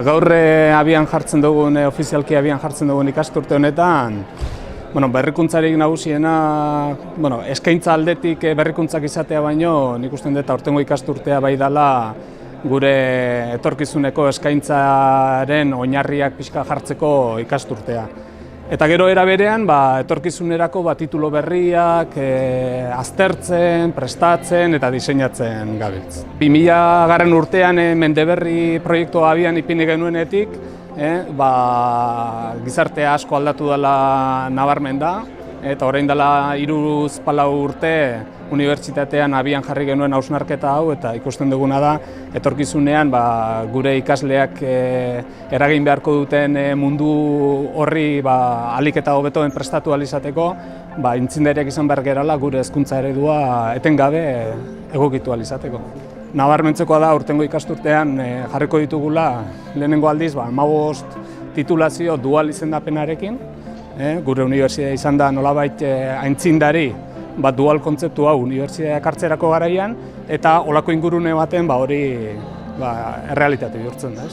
Gaur abian jartzen dugun, ofizialki abian jartzen dugun ikasturte honetan, berrikuntzarik nagusiena, eskaintza aldetik berrikuntzak izatea baino, nik uste dut aurtengo ikasturtea bai dela gure etorkizuneko eskaintzaren oinarriak pixka jartzeko ikasturtea. Eta gero era berean, etorkizunerako titulo berriak aztertzen, prestatzen eta diseinatzen gabiltz. 2000 urtean Mendeberri proiektua abian ipini genuenetik, gizartea asko aldatu dela nabarmen da, eta orain dela 3-4 urte unibertsitatean abian jarri genuen hausnarketa hau, eta ikusten duguna da etorkizunean gure ikasleak eragin beharko duten mundu horri ahalik eta hobetoen prestatu ahal izateko, aitzindariak izan behar gerala gure hezkuntza eredua etengabe egokitu ahal izateko. Nabarmentzekoa da aurtengo ikasturtean jarriko ditugula lehenengo aldiz 15 titulazio dual izendapenarekin. Gure unibertsitatea izan da nolabait aitzindari dual kontzeptu hau unibertsitateak hartzerako garaian, eta olako ingurune baten hori errealitate bihurtzen da.